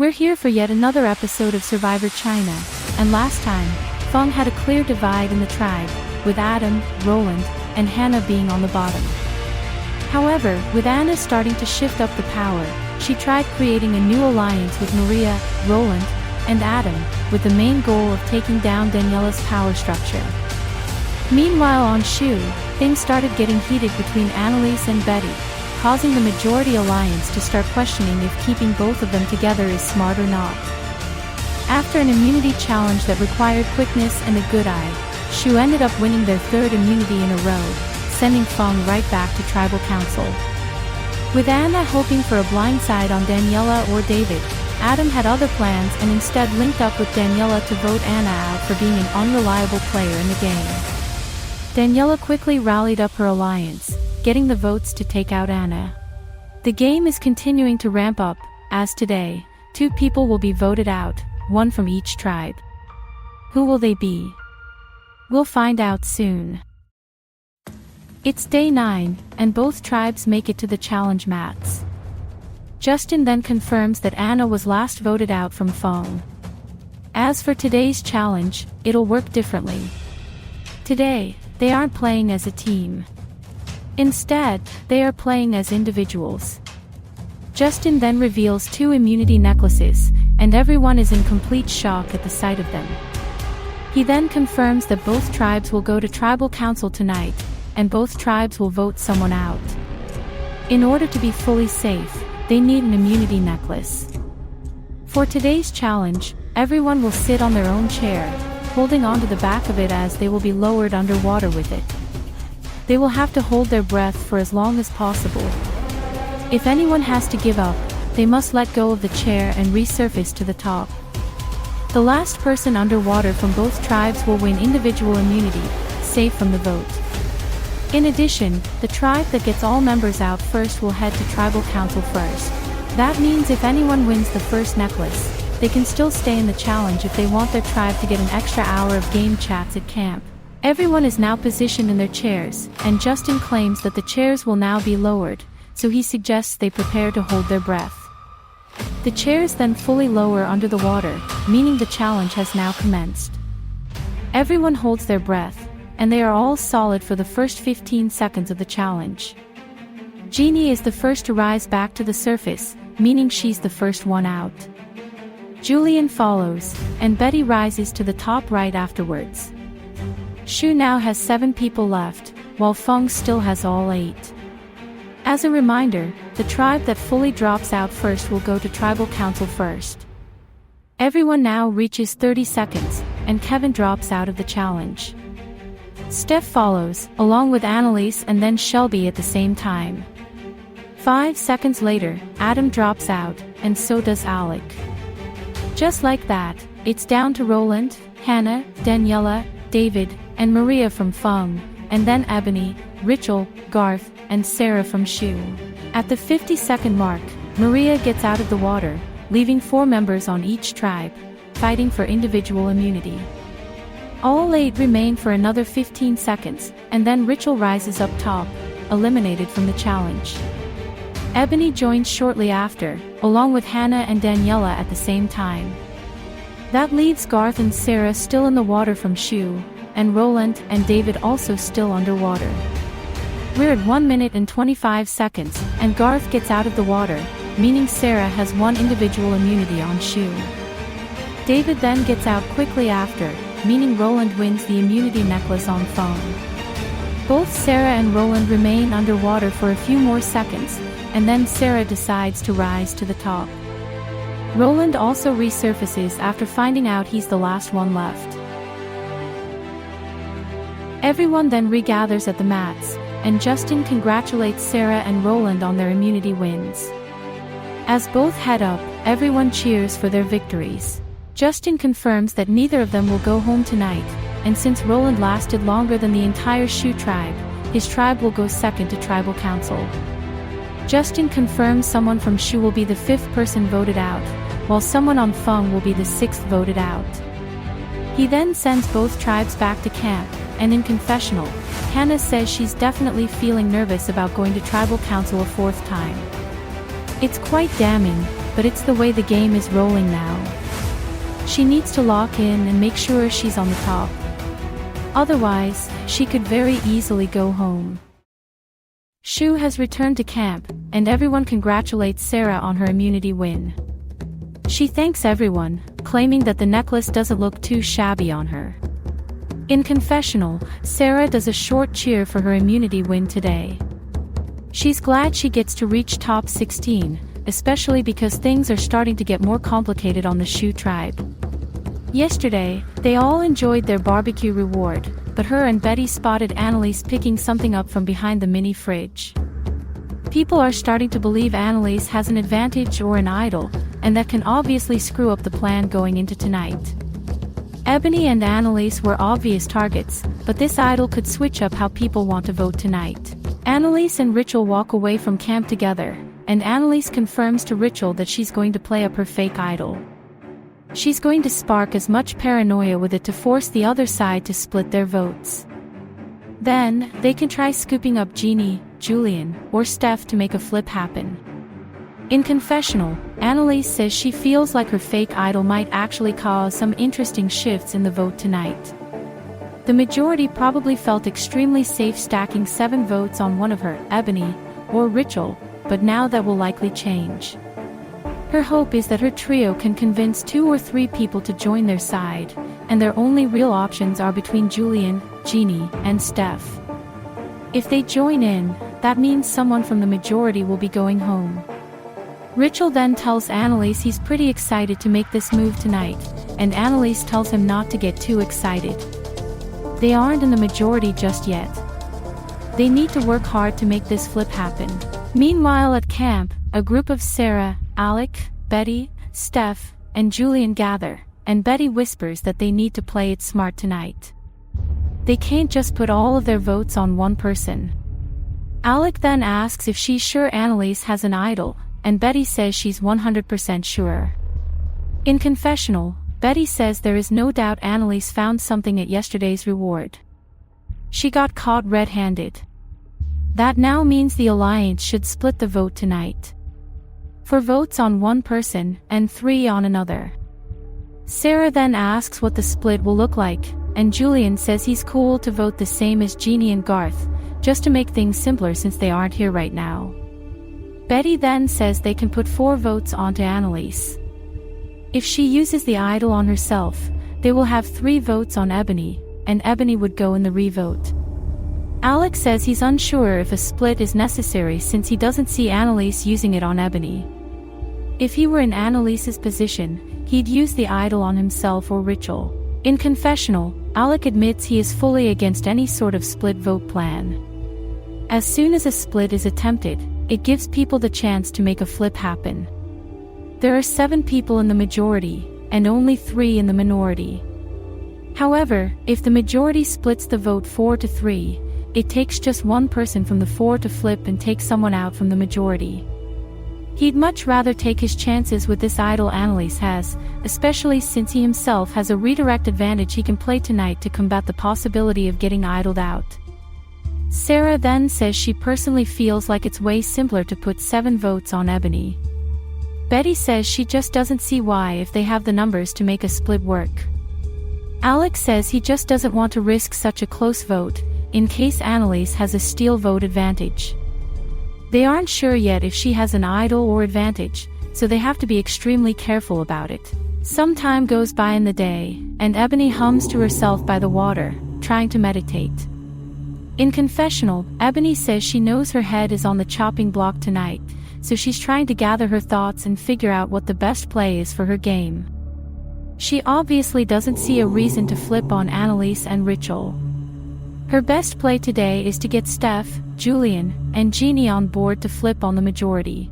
We're here for yet another episode of Survivor China, and last time, Feng had a clear divide in the tribe, with Adam, Roland, and Hannah being on the bottom. However, with Anna starting to shift up the power, she tried creating a new alliance with Maria, Roland, and Adam, with the main goal of taking down Daniela's power structure. Meanwhile on Shu, things started getting heated between Annalise and Betty, causing the majority alliance to start questioning if keeping both of them together is smart or not. After an immunity challenge that required quickness and a good eye, Shu ended up winning their third immunity in a row, sending Feng right back to Tribal Council. With Anna hoping for a blindside on Daniela or David, Adam had other plans and instead linked up with Daniela to vote Anna out for being an unreliable player in the game. Daniela quickly rallied up her alliance, getting the votes to take out Anna. The game is continuing to ramp up, as today, 2 people will be voted out, 1 from each tribe. Who will they be? We'll find out soon. It's day 9, and both tribes make it to the challenge mats. Justin then confirms that Anna was last voted out from Feng. As for today's challenge, it'll work differently. Today, they aren't playing as a team. Instead, they are playing as individuals. Justin then reveals 2 immunity necklaces, and everyone is in complete shock at the sight of them. He then confirms that both tribes will go to Tribal Council tonight, and both tribes will vote someone out. In order to be fully safe, they need an immunity necklace. For today's challenge, everyone will sit on their own chair, holding onto the back of it as they will be lowered underwater with it. They will have to hold their breath for as long as possible. If anyone has to give up, they must let go of the chair and resurface to the top. The last person underwater from both tribes will win individual immunity, safe from the vote. In addition, the tribe that gets all members out first will head to Tribal Council first. That means if anyone wins the first necklace, they can still stay in the challenge if they want their tribe to get an extra hour of game chats at camp. Everyone is now positioned in their chairs, and Justin claims that the chairs will now be lowered, so he suggests they prepare to hold their breath. The chairs then fully lower under the water, meaning the challenge has now commenced. Everyone holds their breath, and they are all solid for the first 15 seconds of the challenge. Jeannie is the first to rise back to the surface, meaning she's the first one out. Julian follows, and Betty rises to the top right afterwards. Shu now has 7 people left, while Feng still has all 8. As a reminder, the tribe that fully drops out first will go to Tribal Council first. Everyone now reaches 30 seconds, and Kevin drops out of the challenge. Steph follows, along with Annalise and then Shelby at the same time. 5 seconds later, Adam drops out, and so does Alec. Just like that, it's down to Roland, Hannah, Daniela, David, and Maria from Feng, and then Ebony, Rachel, Garth, and Sarah from Shu. At the 50-second mark, Maria gets out of the water, leaving 4 members on each tribe, fighting for individual immunity. All 8 remain for another 15 seconds, and then Rachel rises up top, eliminated from the challenge. Ebony joins shortly after, along with Hannah and Daniela at the same time. That leaves Garth and Sarah still in the water from Shu, and Roland and David also still underwater. We're at 1 minute and 25 seconds, and Garth gets out of the water, meaning Sarah has 1 individual immunity on Shu. David then gets out quickly after, meaning Roland wins the immunity necklace on Feng. Both Sarah and Roland remain underwater for a few more seconds, and then Sarah decides to rise to the top. Roland also resurfaces after finding out he's the last one left. Everyone then regathers at the mats, and Justin congratulates Sarah and Roland on their immunity wins. As both head up, everyone cheers for their victories. Justin confirms that neither of them will go home tonight, and since Roland lasted longer than the entire Shu tribe, his tribe will go second to Tribal Council. Justin confirms someone from Shu will be the 5th person voted out, while someone on Feng will be the 6th voted out. He then sends both tribes back to camp, and in confessional, Hannah says she's definitely feeling nervous about going to Tribal Council a 4th time. It's quite damning, but it's the way the game is rolling now. She needs to lock in and make sure she's on the top. Otherwise, she could very easily go home. Shu has returned to camp, and everyone congratulates Sarah on her immunity win. She thanks everyone, claiming that the necklace doesn't look too shabby on her. In confessional, Sarah does a short cheer for her immunity win today. She's glad she gets to reach top 16, especially because things are starting to get more complicated on the Shu tribe. Yesterday, they all enjoyed their barbecue reward, but her and Betty spotted Annalise picking something up from behind the mini fridge. People are starting to believe Annalise has an advantage or an idol, and that can obviously screw up the plan going into tonight. Ebony and Annalise were obvious targets, but this idol could switch up how people want to vote tonight. Annalise and Rachel walk away from camp together, and Annalise confirms to Rachel that she's going to play up her fake idol. She's going to spark as much paranoia with it to force the other side to split their votes. Then, they can try scooping up Jeannie, Julian, or Steph to make a flip happen. In confessional, Annalise says she feels like her fake idol might actually cause some interesting shifts in the vote tonight. The majority probably felt extremely safe stacking 7 votes on one of her, Ebony, or Rachel, but now that will likely change. Her hope is that her trio can convince 2 or 3 people to join their side, and their only real options are between Julian, Jeannie, and Steph. If they join in, that means someone from the majority will be going home. Rachel then tells Annalise he's pretty excited to make this move tonight, and Annalise tells him not to get too excited. They aren't in the majority just yet. They need to work hard to make this flip happen. Meanwhile at camp, a group of Sarah, Alec, Betty, Steph, and Julian gather, and Betty whispers that they need to play it smart tonight. They can't just put all of their votes on one person. Alec then asks if she's sure Annalise has an idol, and Betty says she's 100% sure. In confessional, Betty says there is no doubt Annalise found something at yesterday's reward. She got caught red-handed. That now means the alliance should split the vote tonight. 4 votes on one person and 3 on another. Sarah then asks what the split will look like, and Julian says he's cool to vote the same as Jeannie and Garth, just to make things simpler since they aren't here right now. Betty then says they can put 4 votes onto Annalise. If she uses the idol on herself, they will have 3 votes on Ebony, and Ebony would go in the re-vote. Alex says he's unsure if a split is necessary since he doesn't see Annalise using it on Ebony. If he were in Annalise's position, he'd use the idol on himself or Rachel. In confessional, Alec admits he is fully against any sort of split vote plan. As soon as a split is attempted, it gives people the chance to make a flip happen. There are 7 people in the majority, and only 3 in the minority. However, if the majority splits the vote 4-3, it takes just one person from the 4 to flip and take someone out from the majority. He'd much rather take his chances with this idol Annalise has, especially since he himself has a redirect advantage he can play tonight to combat the possibility of getting idled out. Sarah then says she personally feels like it's way simpler to put 7 votes on Ebony. Betty says she just doesn't see why if they have the numbers to make a split work. Alex says he just doesn't want to risk such a close vote, in case Annalise has a steal vote advantage. They aren't sure yet if she has an idol or advantage, so they have to be extremely careful about it. Some time goes by in the day, and Ebony hums to herself by the water, trying to meditate. In confessional, Ebony says she knows her head is on the chopping block tonight, so she's trying to gather her thoughts and figure out what the best play is for her game. She obviously doesn't see a reason to flip on Annalise and Rachel. Her best play today is to get Steph, Julian, and Jeannie on board to flip on the majority.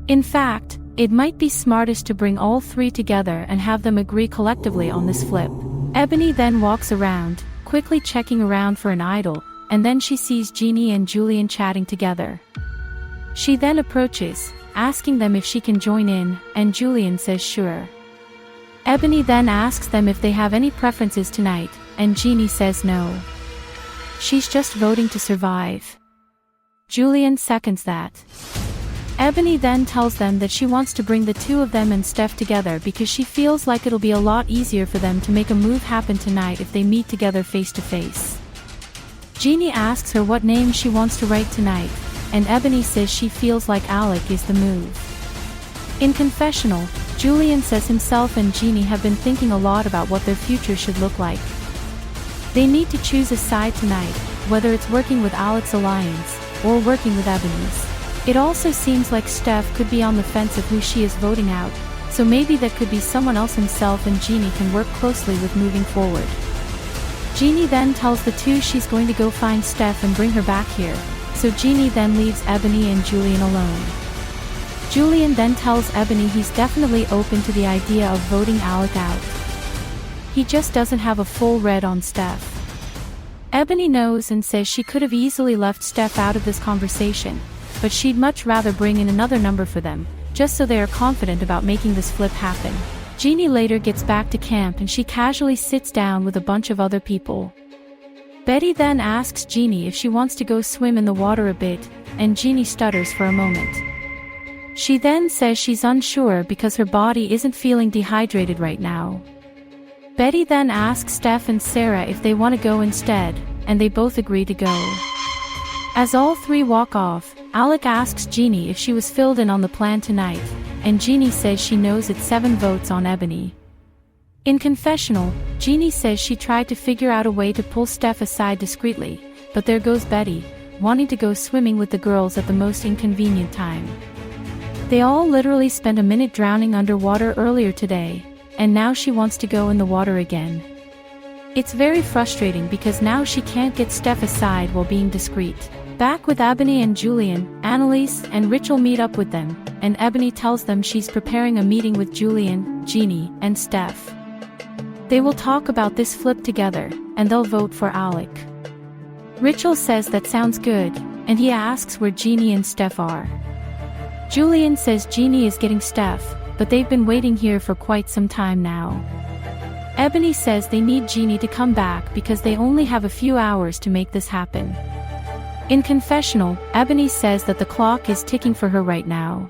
In fact, it might be smartest to bring all 3 together and have them agree collectively on this flip. Ebony then walks around, quickly checking around for an idol, and then she sees Jeannie and Julian chatting together. She then approaches, asking them if she can join in, and Julian says sure. Ebony then asks them if they have any preferences tonight, and Jeannie says no. She's just voting to survive. Julian seconds that. Ebony then tells them that she wants to bring the two of them and Steph together because she feels like it'll be a lot easier for them to make a move happen tonight if they meet together face to face. Jeannie asks her what name she wants to write tonight, and Ebony says she feels like Alec is the move. In confessional, Julian says himself and Jeannie have been thinking a lot about what their future should look like. They need to choose a side tonight, whether it's working with Alec's alliance, or working with Ebony's. It also seems like Steph could be on the fence of who she is voting out, so maybe that could be someone else himself and Jeannie can work closely with moving forward. Jeannie then tells the two she's going to go find Steph and bring her back here, so Jeannie then leaves Ebony and Julian alone. Julian then tells Ebony he's definitely open to the idea of voting Alec out. He just doesn't have a full read on Steph. Ebony knows and says she could have easily left Steph out of this conversation, but she'd much rather bring in another number for them, just so they are confident about making this flip happen. Jeannie later gets back to camp and she casually sits down with a bunch of other people. Betty then asks Jeannie if she wants to go swim in the water a bit, and Jeannie stutters for a moment. She then says she's unsure because her body isn't feeling dehydrated right now. Betty then asks Steph and Sarah if they want to go instead, and they both agree to go. As all three walk off, Alec asks Jeannie if she was filled in on the plan tonight, and Jeannie says she knows it's 7 votes on Ebony. In confessional, Jeannie says she tried to figure out a way to pull Steph aside discreetly, but there goes Betty, wanting to go swimming with the girls at the most inconvenient time. They all literally spent a minute drowning underwater earlier today, and now she wants to go in the water again. It's very frustrating because now she can't get Steph aside while being discreet. Back with Ebony and Julian, Annalise and Rachel meet up with them, and Ebony tells them she's preparing a meeting with Julian, Jeannie, and Steph. They will talk about this flip together, and they'll vote for Alec. Rachel says that sounds good, and he asks where Jeannie and Steph are. Julian says Jeannie is getting Steph, but they've been waiting here for quite some time now. Ebony says they need Jeannie to come back because they only have a few hours to make this happen. In confessional, Ebony says that the clock is ticking for her right now.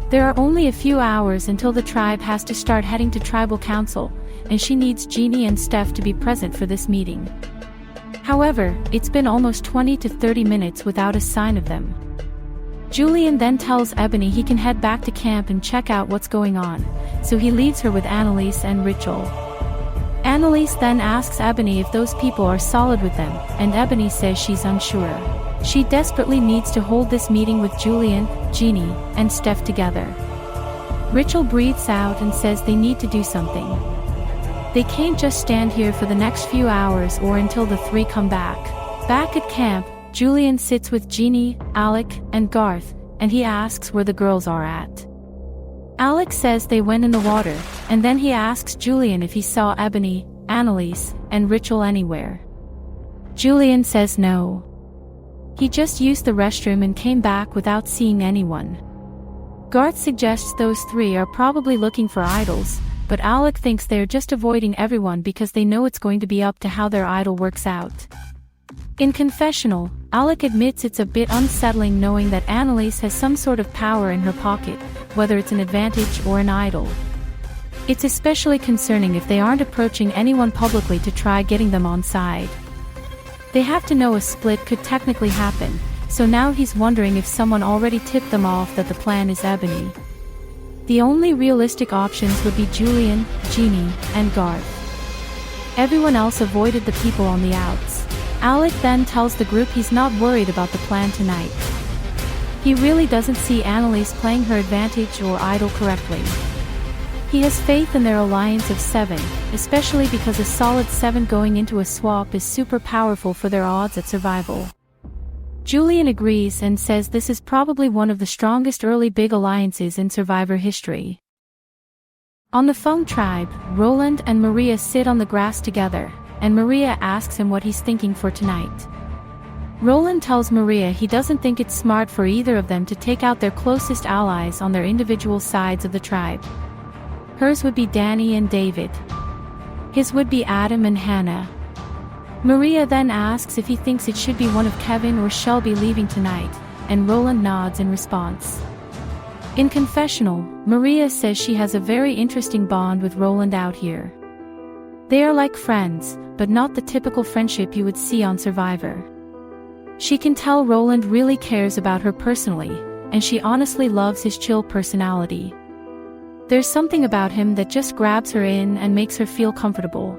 There are only a few hours until the tribe has to start heading to tribal council, and she needs Jeannie and Steph to be present for this meeting. However, it's been almost 20 to 30 minutes without a sign of them. Julian then tells Ebony he can head back to camp and check out what's going on, so he leaves her with Annalise and Rachel. Annalise then asks Ebony if those people are solid with them, and Ebony says she's unsure. She desperately needs to hold this meeting with Julian, Jeannie, and Steph together. Rachel breathes out and says they need to do something. They can't just stand here for the next few hours or until the three come back. Back at camp, Julian sits with Jeannie, Alec, and Garth, and he asks where the girls are at. Alec says they went in the water, and then he asks Julian if he saw Ebony, Annalise, and Rachel anywhere. Julian says no. He just used the restroom and came back without seeing anyone. Garth suggests those three are probably looking for idols, but Alec thinks they're just avoiding everyone because they know it's going to be up to how their idol works out. In confessional, Alec admits it's a bit unsettling knowing that Annalise has some sort of power in her pocket, whether it's an advantage or an idol. It's especially concerning if they aren't approaching anyone publicly to try getting them on side. They have to know a split could technically happen, so now he's wondering if someone already tipped them off that the plan is Ebony. The only realistic options would be Julian, Jeannie, and Garth. Everyone else avoided the people on the outs. Alec then tells the group he's not worried about the plan tonight. He really doesn't see Annalise playing her advantage or idol correctly. He has faith in their alliance of 7, especially because a solid 7 going into a swap is super powerful for their odds at survival. Julian agrees and says this is probably one of the strongest early big alliances in Survivor history. On the Feng tribe, Roland and Maria sit on the grass together, and Maria asks him what he's thinking for tonight. Roland tells Maria he doesn't think it's smart for either of them to take out their closest allies on their individual sides of the tribe. Hers would be Danny and David. His would be Adam and Hannah. Maria then asks if he thinks it should be one of Kevin or Shelby leaving tonight, and Roland nods in response. In confessional, Maria says she has a very interesting bond with Roland out here. They are like friends, but not the typical friendship you would see on Survivor. She can tell Roland really cares about her personally, and she honestly loves his chill personality. There's something about him that just grabs her in and makes her feel comfortable.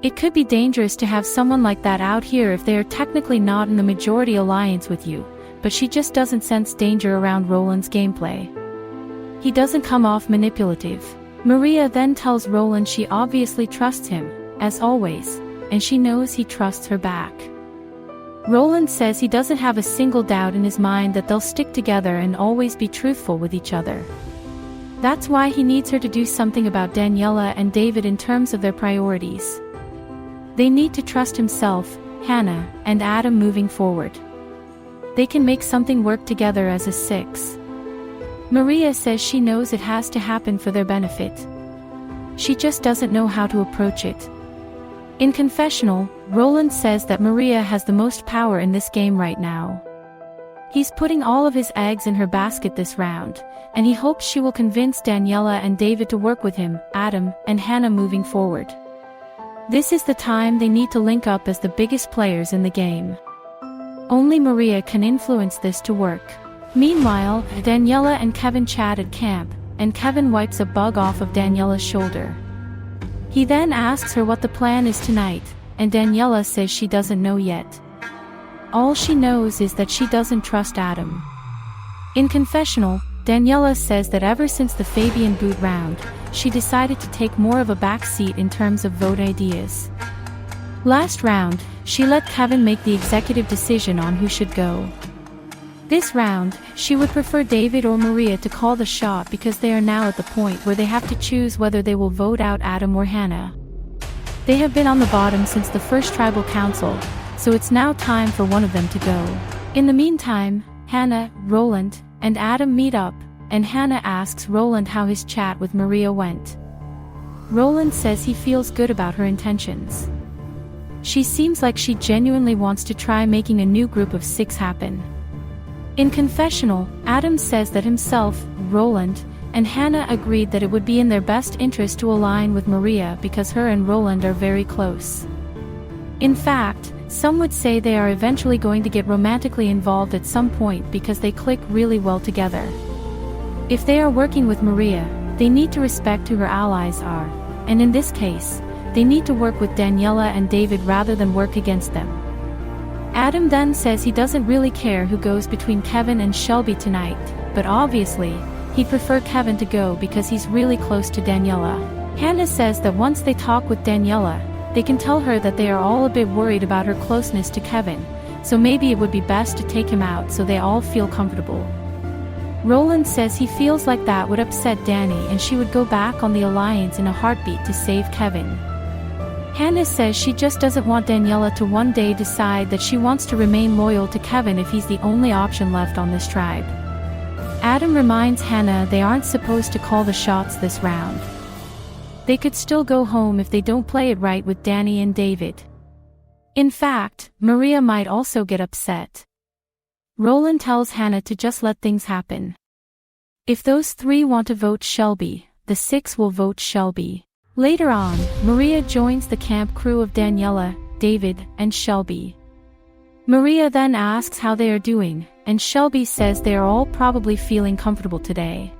It could be dangerous to have someone like that out here if they are technically not in the majority alliance with you, but she just doesn't sense danger around Roland's gameplay. He doesn't come off manipulative. Maria then tells Roland she obviously trusts him, as always, and she knows he trusts her back. Roland says he doesn't have a single doubt in his mind that they'll stick together and always be truthful with each other. That's why he needs her to do something about Daniela and David in terms of their priorities. They need to trust himself, Hannah, and Adam moving forward. They can make something work together as a six. Maria says she knows it has to happen for their benefit. She just doesn't know how to approach it. In confessional, Roland says that Maria has the most power in this game right now. He's putting all of his eggs in her basket this round, and he hopes she will convince Daniela and David to work with him, Adam, and Hannah moving forward. This is the time they need to link up as the biggest players in the game. Only Maria can influence this to work. Meanwhile, Daniela and Kevin chat at camp, and Kevin wipes a bug off of Daniela's shoulder. He then asks her what the plan is tonight, and Daniela says she doesn't know yet. All she knows is that she doesn't trust Adam. In confessional, Daniela says that ever since the Fabian boot round, she decided to take more of a back seat in terms of vote ideas. Last round, she let Kevin make the executive decision on who should go. This round, she would prefer David or Maria to call the shot because they are now at the point where they have to choose whether they will vote out Adam or Hannah. They have been on the bottom since the first tribal council, so it's now time for one of them to go. In the meantime, Hannah, Roland, and Adam meet up, and Hannah asks Roland how his chat with Maria went. Roland says he feels good about her intentions. She seems like she genuinely wants to try making a new group of six happen. In confessional, Adam says that himself, Roland, and Hannah agreed that it would be in their best interest to align with Maria because her and Roland are very close. In fact, some would say they are eventually going to get romantically involved at some point because they click really well together. If they are working with Maria, they need to respect who her allies are, and in this case, they need to work with Daniela and David rather than work against them. Adam then says he doesn't really care who goes between Kevin and Shelby tonight, but obviously, he'd prefer Kevin to go because he's really close to Daniela. Hannah says that once they talk with Daniela, they can tell her that they are all a bit worried about her closeness to Kevin, so maybe it would be best to take him out so they all feel comfortable. Roland says he feels like that would upset Danny and she would go back on the alliance in a heartbeat to save Kevin. Hannah says she just doesn't want Daniela to one day decide that she wants to remain loyal to Kevin if he's the only option left on this tribe. Adam reminds Hannah they aren't supposed to call the shots this round. They could still go home if they don't play it right with Danny and David. In fact, Maria might also get upset. Roland tells Hannah to just let things happen. If those three want to vote Shelby, the six will vote Shelby. Later on, Maria joins the camp crew of Daniela, David, and Shelby. Maria then asks how they are doing, and Shelby says they are all probably feeling comfortable today.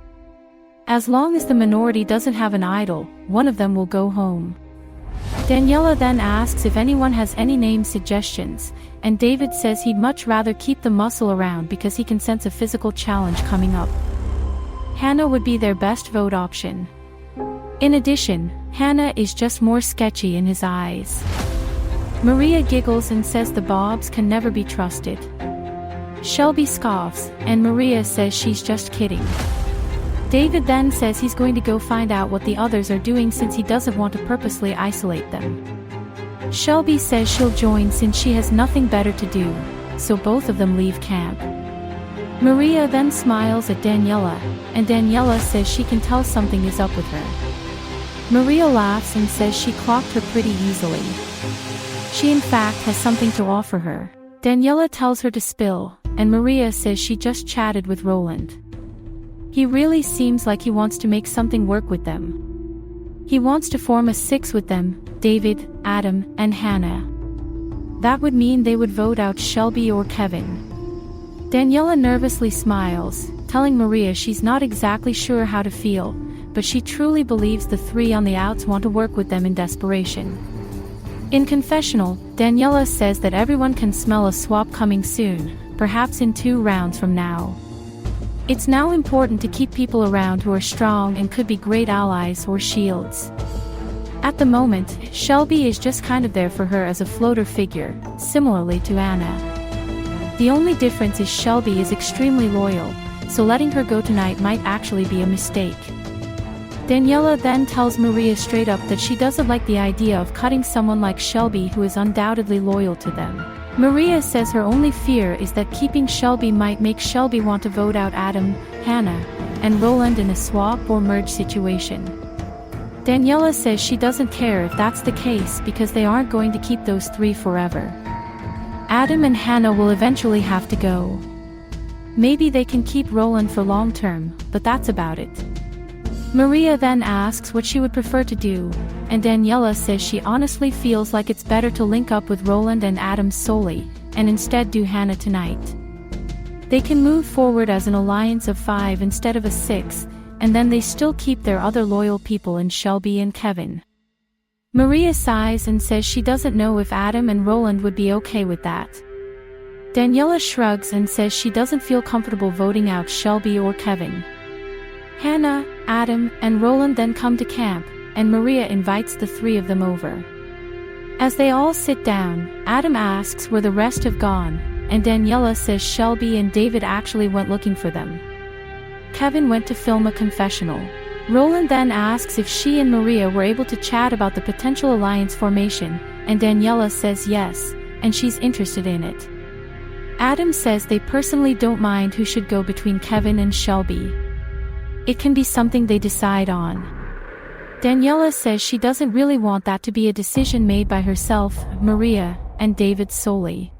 As long as the minority doesn't have an idol, one of them will go home. Daniela then asks if anyone has any name suggestions, and David says he'd much rather keep the muscle around because he can sense a physical challenge coming up. Hannah would be their best vote option. In addition, Hannah is just more sketchy in his eyes. Maria giggles and says the Bobs can never be trusted. Shelby scoffs, and Maria says she's just kidding. David then says he's going to go find out what the others are doing since he doesn't want to purposely isolate them. Shelby says she'll join since she has nothing better to do, so both of them leave camp. Maria then smiles at Daniela, and Daniela says she can tell something is up with her. Maria laughs and says she clocked her pretty easily. She in fact has something to offer her. Daniela tells her to spill, and Maria says she just chatted with Roland. He really seems like he wants to make something work with them. He wants to form a 6 with them, David, Adam, and Hannah. That would mean they would vote out Shelby or Kevin. Daniela nervously smiles, telling Maria she's not exactly sure how to feel, but she truly believes the 3 on the outs want to work with them in desperation. In confessional, Daniela says that everyone can smell a swap coming soon, perhaps in 2 rounds from now. It's now important to keep people around who are strong and could be great allies or shields. At the moment, Shelby is just kind of there for her as a floater figure, similarly to Anna. The only difference is Shelby is extremely loyal, so letting her go tonight might actually be a mistake. Daniela then tells Maria straight up that she doesn't like the idea of cutting someone like Shelby who is undoubtedly loyal to them. Maria says her only fear is that keeping Shelby might make Shelby want to vote out Adam, Hannah, and Roland in a swap or merge situation. Daniela says she doesn't care if that's the case because they aren't going to keep those 3 forever. Adam and Hannah will eventually have to go. Maybe they can keep Roland for long term, but that's about it. Maria then asks what she would prefer to do, and Daniela says she honestly feels like it's better to link up with Roland and Adam solely, and instead do Hannah tonight. They can move forward as an alliance of 5 instead of a 6, and then they still keep their other loyal people in Shelby and Kevin. Maria sighs and says she doesn't know if Adam and Roland would be okay with that. Daniela shrugs and says she doesn't feel comfortable voting out Shelby or Kevin. Hannah, Adam, and Roland then come to camp, and Maria invites the 3 of them over. As they all sit down, Adam asks where the rest have gone, and Daniela says Shelby and David actually went looking for them. Kevin went to film a confessional. Roland then asks if she and Maria were able to chat about the potential alliance formation, and Daniela says yes, and she's interested in it. Adam says they personally don't mind who should go between Kevin and Shelby. It can be something they decide on. Daniela says she doesn't really want that to be a decision made by herself, Maria, and David solely.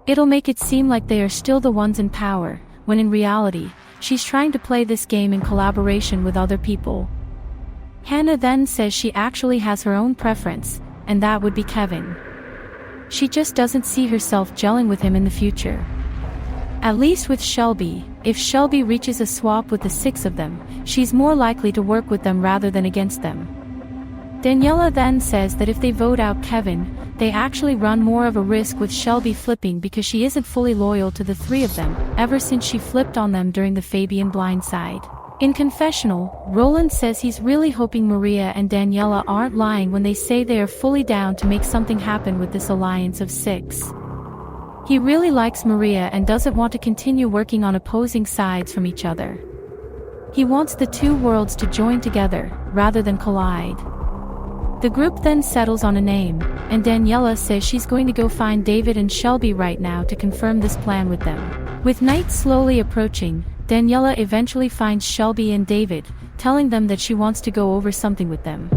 It'll make it seem like they are still the ones in power, when in reality, she's trying to play this game in collaboration with other people. Hannah then says she actually has her own preference, and that would be Kevin. She just doesn't see herself gelling with him in the future. At least with Shelby, if Shelby reaches a swap with the 6 of them, she's more likely to work with them rather than against them. Daniela then says that if they vote out Kevin, they actually run more of a risk with Shelby flipping because she isn't fully loyal to the 3 of them, ever since she flipped on them during the Fabian blindside. In confessional, Roland says he's really hoping Maria and Daniela aren't lying when they say they are fully down to make something happen with this alliance of 6. He really likes Maria and doesn't want to continue working on opposing sides from each other. He wants the 2 worlds to join together, rather than collide. The group then settles on a name, and Daniela says she's going to go find David and Shelby right now to confirm this plan with them. With night slowly approaching, Daniela eventually finds Shelby and David, telling them that she wants to go over something with them.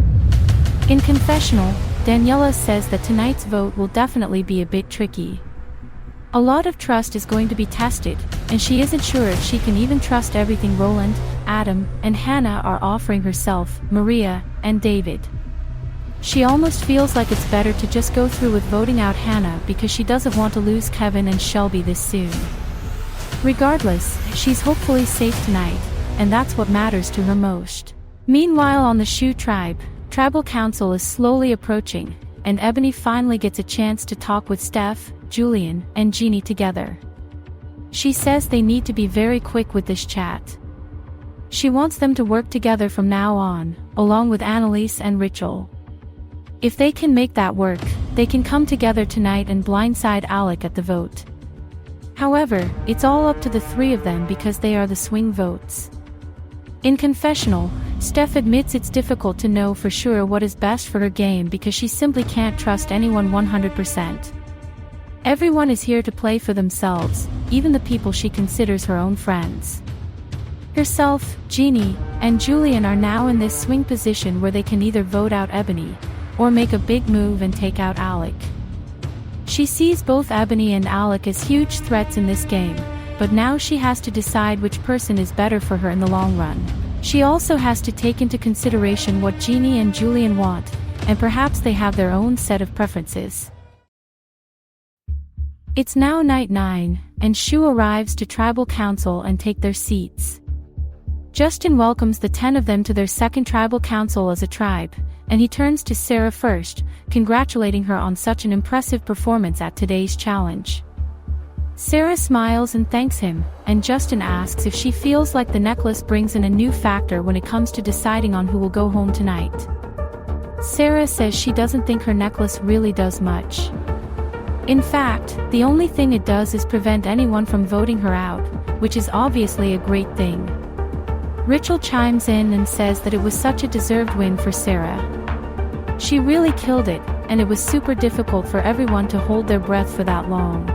In confessional, Daniela says that tonight's vote will definitely be a bit tricky. A lot of trust is going to be tested, and she isn't sure if she can even trust everything Roland, Adam, and Hannah are offering herself, Maria, and David. She almost feels like it's better to just go through with voting out Hannah because she doesn't want to lose Kevin and Shelby this soon. Regardless, she's hopefully safe tonight, and that's what matters to her most. Meanwhile on the Shu tribe, tribal council is slowly approaching, and Ebony finally gets a chance to talk with Steph, Julian, and Jeannie together. She says they need to be very quick with this chat. She wants them to work together from now on, along with Annalise and Rachel. If they can make that work, they can come together tonight and blindside Alec at the vote. However, it's all up to the 3 of them because they are the swing votes. In confessional, Steph admits it's difficult to know for sure what is best for her game because she simply can't trust anyone 100%. Everyone is here to play for themselves, even the people she considers her own friends. Herself, Jeannie, and Julian are now in this swing position where they can either vote out Ebony, or make a big move and take out Alec. She sees both Ebony and Alec as huge threats in this game, but now she has to decide which person is better for her in the long run. She also has to take into consideration what Jeannie and Julian want, and perhaps they have their own set of preferences. It's now night 9, and Shu arrives to tribal council and take their seats. Justin welcomes the 10 of them to their second tribal council as a tribe, and he turns to Sarah first, congratulating her on such an impressive performance at today's challenge. Sarah smiles and thanks him, and Justin asks if she feels like the necklace brings in a new factor when it comes to deciding on who will go home tonight. Sarah says she doesn't think her necklace really does much. In fact, the only thing it does is prevent anyone from voting her out, which is obviously a great thing. Rachel chimes in and says that it was such a deserved win for Sarah. She really killed it, and it was super difficult for everyone to hold their breath for that long.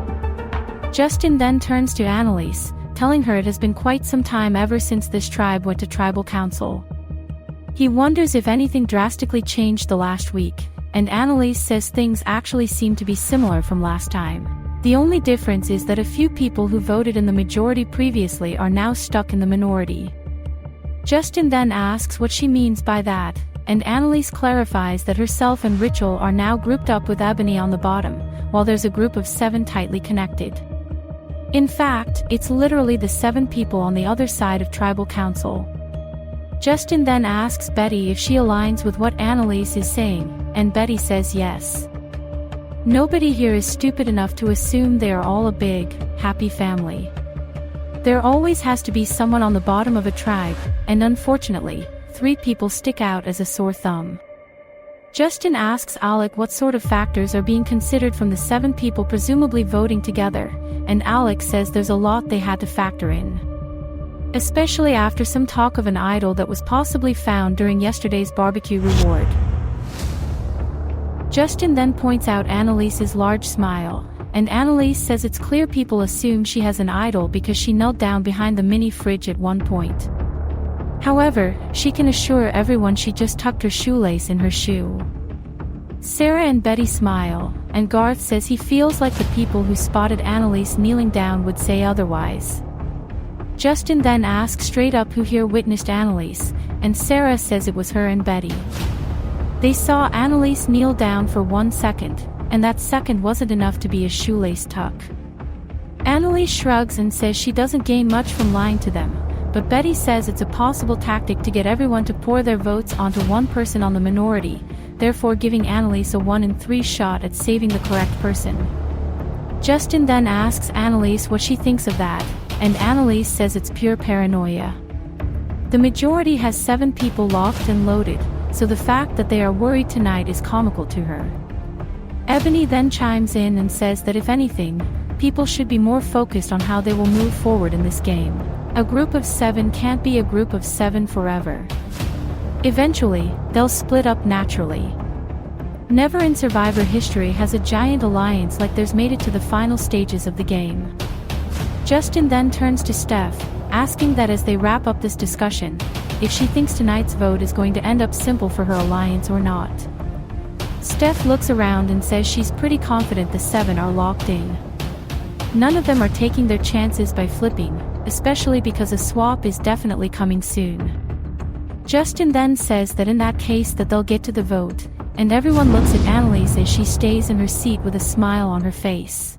Justin then turns to Annalise, telling her it has been quite some time ever since this tribe went to tribal council. He wonders if anything drastically changed the last week, and Annalise says things actually seem to be similar from last time. The only difference is that a few people who voted in the majority previously are now stuck in the minority. Justin then asks what she means by that, and Annalise clarifies that herself and Rachel are now grouped up with Ebony on the bottom, while there's a group of 7 tightly connected. In fact, it's literally the 7 people on the other side of tribal council. Justin then asks Betty if she aligns with what Annalise is saying, and Betty says yes. Nobody here is stupid enough to assume they are all a big, happy family. There always has to be someone on the bottom of a tribe, and unfortunately, 3 people stick out as a sore thumb. Justin asks Alec what sort of factors are being considered from the 7 people presumably voting together, and Alec says there's a lot they had to factor in. Especially after some talk of an idol that was possibly found during yesterday's barbecue reward. Justin then points out Annalise's large smile, and Annalise says it's clear people assume she has an idol because she knelt down behind the mini fridge at one point. However, she can assure everyone she just tucked her shoelace in her shoe. Sarah and Betty smile, and Garth says he feels like the people who spotted Annalise kneeling down would say otherwise. Justin then asks straight up who here witnessed Annalise, and Sarah says it was her and Betty. They saw Annalise kneel down for 1 second, and that second wasn't enough to be a shoelace tuck. Annalise shrugs and says she doesn't gain much from lying to them, but Betty says it's a possible tactic to get everyone to pour their votes onto one person on the minority, therefore giving Annalise a 1 in 3 shot at saving the correct person. Justin then asks Annalise what she thinks of that, and Annalise says it's pure paranoia. The majority has 7 people locked and loaded, so the fact that they are worried tonight is comical to her. Ebony then chimes in and says that if anything, people should be more focused on how they will move forward in this game. A group of 7 can't be a group of 7 forever. Eventually, they'll split up naturally. Never in Survivor history has a giant alliance like theirs made it to the final stages of the game. Justin then turns to Steph, asking that as they wrap up this discussion, if she thinks tonight's vote is going to end up simple for her alliance or not. Steph looks around and says she's pretty confident the 7 are locked in. None of them are taking their chances by flipping, especially because a swap is definitely coming soon. Justin then says that in that case that they'll get to the vote, and everyone looks at Annalise as she stays in her seat with a smile on her face.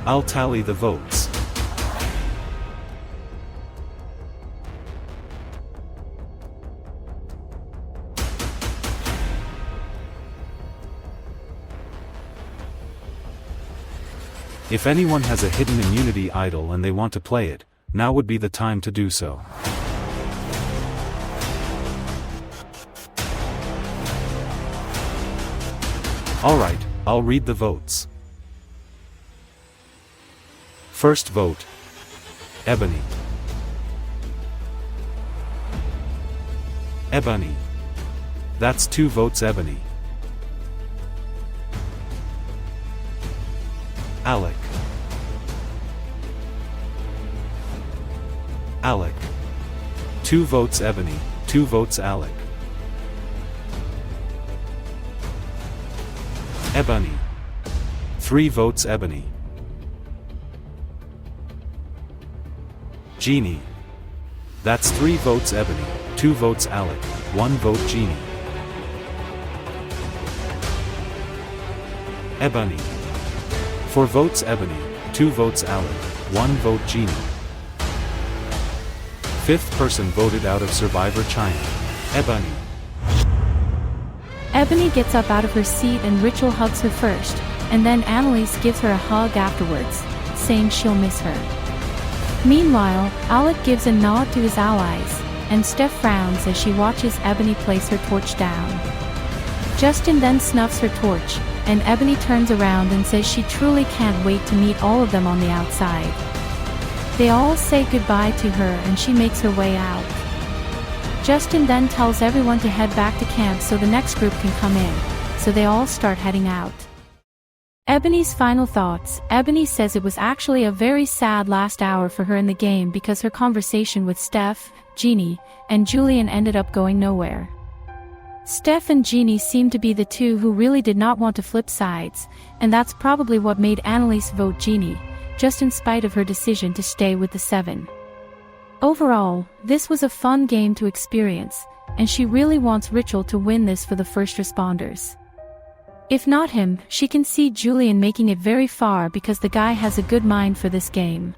I'll tally the votes. If anyone has a hidden immunity idol and they want to play it, now would be the time to do so. Alright, I'll read the votes. First vote. Ebony. Ebony. That's 2 votes Ebony. Alec. Alec. 2 votes Ebony, 2 votes Alec. Ebony. 3 votes Ebony. Jeannie. That's 3 votes Ebony, 2 votes Alec, 1 vote Jeannie. Ebony. 4 votes Ebony, 2 votes Alec, 1 vote Jeannie. 5th person voted out of Survivor China. Ebony. Ebony gets up out of her seat and Rachel hugs her first, and then Annalise gives her a hug afterwards, saying she'll miss her. Meanwhile, Alec gives a nod to his allies, and Steph frowns as she watches Ebony place her torch down. Justin then snuffs her torch, and Ebony turns around and says she truly can't wait to meet all of them on the outside. They all say goodbye to her and she makes her way out. Justin then tells everyone to head back to camp so the next group can come in, so they all start heading out. Ebony's final thoughts. Ebony says it was actually a very sad last hour for her in the game because her conversation with Steph, Jeannie, and Julian ended up going nowhere. Steph and Jeannie seem to be the two who really did not want to flip sides, and that's probably what made Annalise vote Jeannie, just in spite of her decision to stay with the 7. Overall, this was a fun game to experience, and she really wants Rachel to win this for the first responders. If not him, she can see Julian making it very far because the guy has a good mind for this game.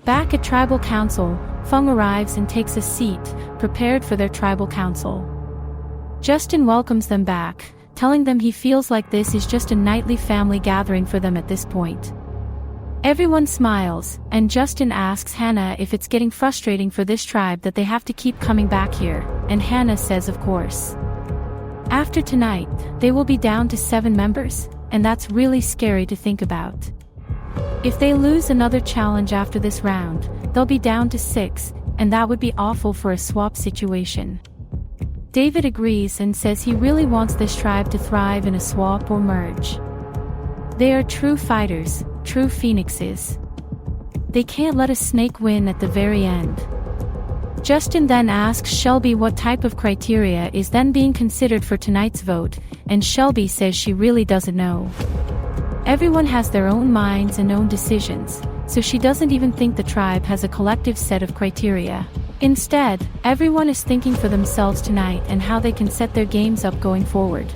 Back at Tribal Council, Feng arrives and takes a seat, prepared for their Tribal Council. Justin welcomes them back, telling them he feels like this is just a nightly family gathering for them at this point. Everyone smiles, and Justin asks Hannah if it's getting frustrating for this tribe that they have to keep coming back here, and Hannah says of course. After tonight, they will be down to 7 members, and that's really scary to think about. If they lose another challenge after this round, they'll be down to 6, and that would be awful for a swap situation. David agrees and says he really wants this tribe to thrive in a swap or merge. They are true fighters, true phoenixes. They can't let a snake win at the very end. Justin then asks Shelby what type of criteria is then being considered for tonight's vote, and Shelby says she really doesn't know. Everyone has their own minds and own decisions, so she doesn't even think the tribe has a collective set of criteria. Instead, everyone is thinking for themselves tonight and how they can set their games up going forward.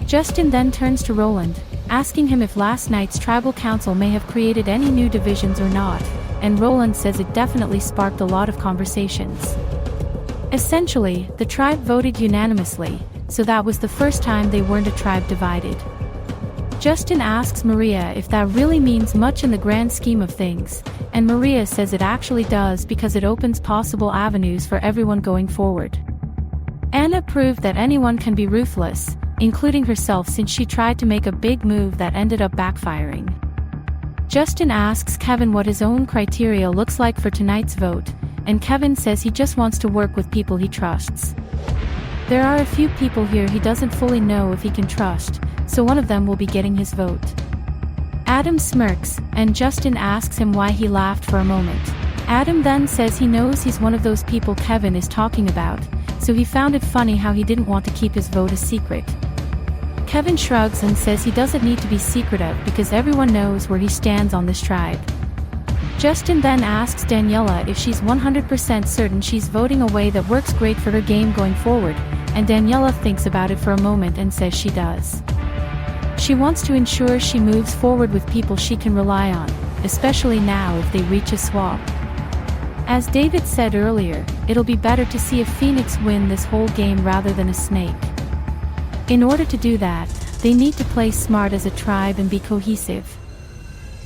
Justin then turns to Roland, asking him if last night's tribal council may have created any new divisions or not, and Roland says it definitely sparked a lot of conversations. Essentially, the tribe voted unanimously, so that was the first time they weren't a tribe divided. Justin asks Maria if that really means much in the grand scheme of things, and Maria says it actually does because it opens possible avenues for everyone going forward. Anna proved that anyone can be ruthless, including herself since she tried to make a big move that ended up backfiring. Justin asks Kevin what his own criteria looks like for tonight's vote, and Kevin says he just wants to work with people he trusts. There are a few people here he doesn't fully know if he can trust, so one of them will be getting his vote. Adam smirks, and Justin asks him why he laughed for a moment. Adam then says he knows he's one of those people Kevin is talking about, so he found it funny how he didn't want to keep his vote a secret. Kevin shrugs and says he doesn't need to be secretive because everyone knows where he stands on this tribe. Justin then asks Daniela if she's 100% certain she's voting a way that works great for her game going forward, and Daniela thinks about it for a moment and says she does. She wants to ensure she moves forward with people she can rely on, especially now if they reach a swap. As David said earlier, it'll be better to see a phoenix win this whole game rather than a snake. In order to do that, they need to play smart as a tribe and be cohesive.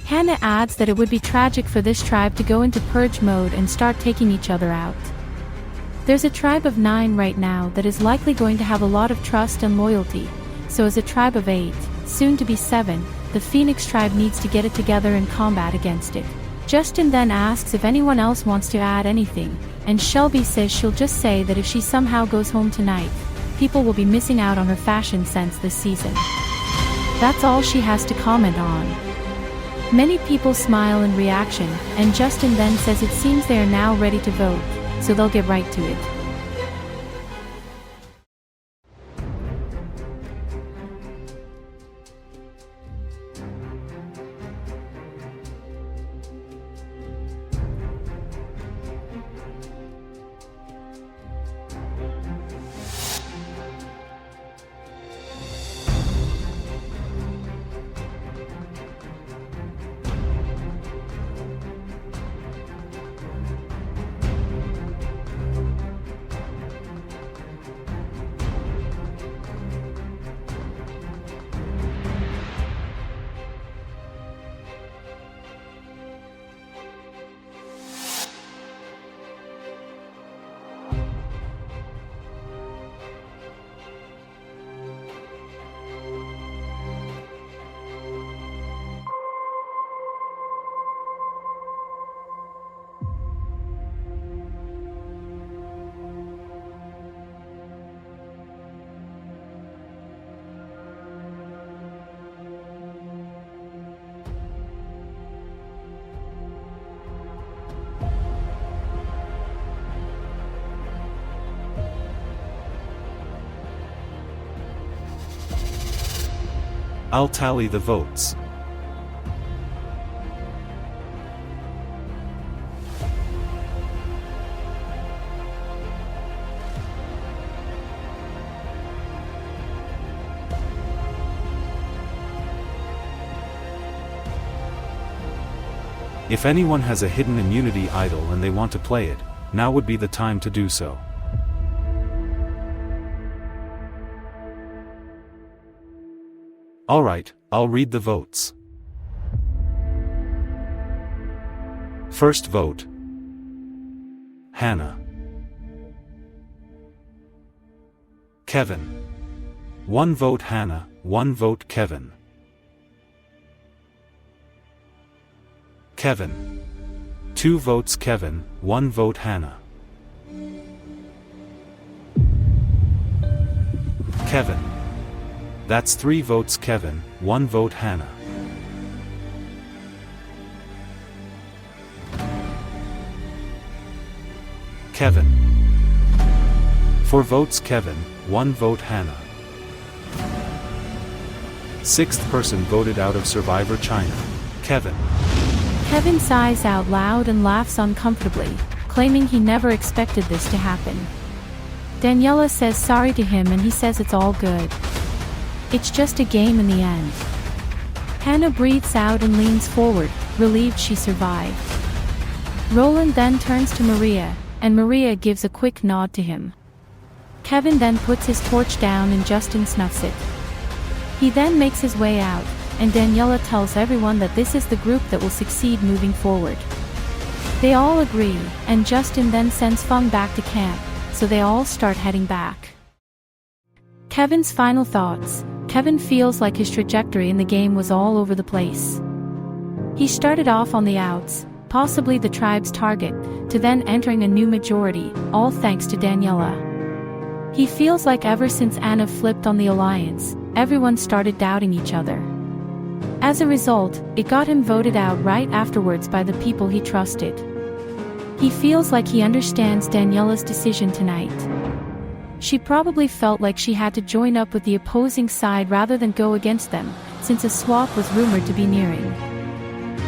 Hannah adds that it would be tragic for this tribe to go into purge mode and start taking each other out. There's a tribe of 9 right now that is likely going to have a lot of trust and loyalty, so as a tribe of 8, soon to be 7, the Phoenix tribe needs to get it together and combat against it. Justin then asks if anyone else wants to add anything, and Shelby says she'll just say that if she somehow goes home tonight, people will be missing out on her fashion sense this season. That's all she has to comment on. Many people smile in reaction, and Justin then says it seems they are now ready to vote, so they'll get right to it. I'll tally the votes. If anyone has a hidden immunity idol and they want to play it, now would be the time to do so. Alright, I'll read the votes. First vote. Hannah. Kevin. 1 vote Hannah, 1 vote Kevin. Kevin. 2 votes Kevin, 1 vote Hannah. Kevin. That's 3 votes Kevin, 1 vote Hannah. Kevin. 4 votes Kevin, 1 vote Hannah. 6th person voted out of Survivor China. Kevin. Kevin sighs out loud and laughs uncomfortably, claiming he never expected this to happen. Daniela says sorry to him and he says it's all good. It's just a game in the end. Hannah breathes out and leans forward, relieved she survived. Roland then turns to Maria, and Maria gives a quick nod to him. Kevin then puts his torch down and Justin snuffs it. He then makes his way out, and Daniela tells everyone that this is the group that will succeed moving forward. They all agree, and Justin then sends Feng back to camp, so they all start heading back. Kevin's final thoughts. Kevin feels like his trajectory in the game was all over the place. He started off on the outs, possibly the tribe's target, to then entering a new majority, all thanks to Daniela. He feels like ever since Anna flipped on the alliance, everyone started doubting each other. As a result, it got him voted out right afterwards by the people he trusted. He feels like he understands Daniela's decision tonight. She probably felt like she had to join up with the opposing side rather than go against them, since a swap was rumored to be nearing.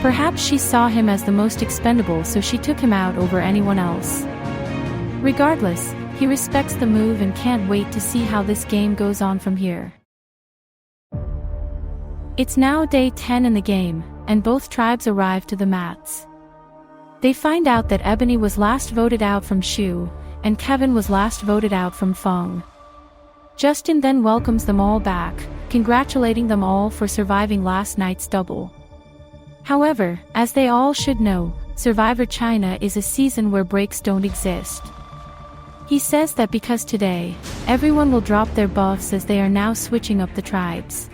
Perhaps she saw him as the most expendable, so she took him out over anyone else. Regardless, he respects the move and can't wait to see how this game goes on from here. It's now day 10 in the game, and both tribes arrive to the mats. They find out that Ebony was last voted out from Shu, and Kevin was last voted out from Feng. Justin then welcomes them all back, congratulating them all for surviving last night's double. However, as they all should know, Survivor China is a season where breaks don't exist. He says that because today, everyone will drop their buffs as they are now switching up the tribes.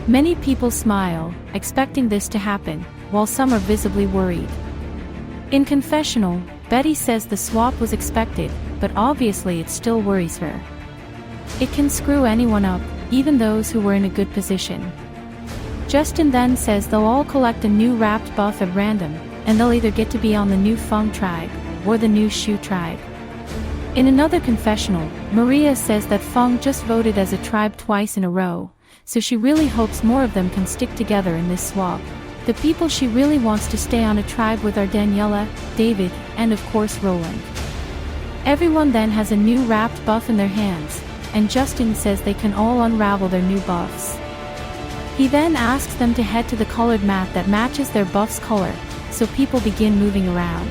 Many people smile, expecting this to happen, while some are visibly worried. In confessional, Betty says the swap was expected, but obviously it still worries her. It can screw anyone up, even those who were in a good position. Justin then says they'll all collect a new wrapped buff at random, and they'll either get to be on the new Feng tribe, or the new Shu tribe. In another confessional, Maria says that Feng just voted as a tribe twice in a row, so she really hopes more of them can stick together in this swap. The people she really wants to stay on a tribe with are Daniela, David, and of course Roland. Everyone then has a new wrapped buff in their hands, and Justin says they can all unravel their new buffs. He then asks them to head to the colored mat that matches their buff's color, so people begin moving around.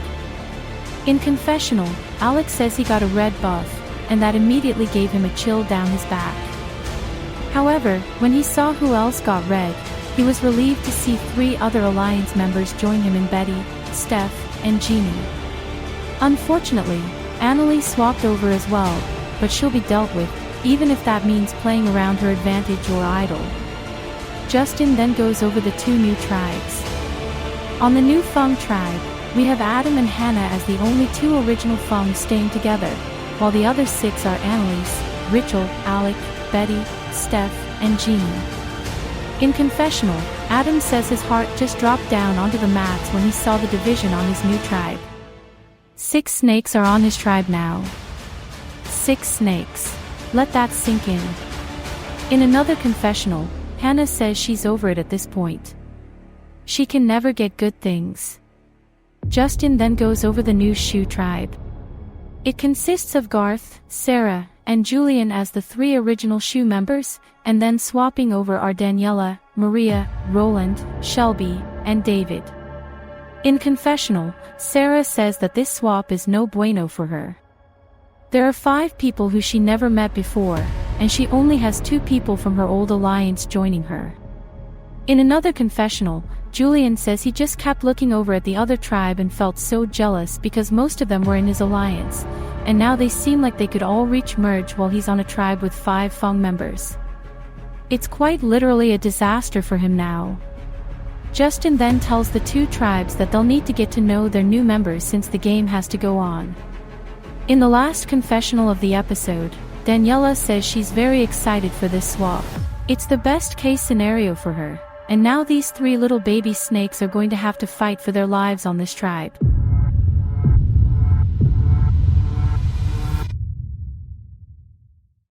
In confessional, Alex says he got a red buff, and that immediately gave him a chill down his back. However, when he saw who else got red, he was relieved to see 3 other Alliance members join him in Betty, Steph, and Jeannie. Unfortunately, Annalie swapped over as well, but she'll be dealt with, even if that means playing around her advantage or idle. Justin then goes over the 2 new tribes. On the new Feng tribe, we have Adam and Hannah as the only 2 original Feng staying together, while the other 6 are Annalise, Rachel, Alec, Betty, Steph, and Jeannie. In confessional, Adam says his heart just dropped down onto the mats when he saw the division on his new tribe. 6 snakes are on his tribe now. 6 snakes. Let that sink in. In another confessional, Hannah says she's over it at this point. She can never get good things. Justin then goes over the new Shu tribe. It consists of Garth, Sarah, and Julian as the 3 original Shu members, and then swapping over are Daniela, Maria, Roland, Shelby, and David. In confessional, Sarah says that this swap is no bueno for her. There are 5 people who she never met before, and she only has 2 people from her old alliance joining her. In another confessional, Julian says he just kept looking over at the other tribe and felt so jealous because most of them were in his alliance, and now they seem like they could all reach merge while he's on a tribe with 5 Feng members. It's quite literally a disaster for him now. Justin then tells the 2 tribes that they'll need to get to know their new members since the game has to go on. In the last confessional of the episode, Daniela says she's very excited for this swap. It's the best case scenario for her, and now these 3 little baby snakes are going to have to fight for their lives on this tribe.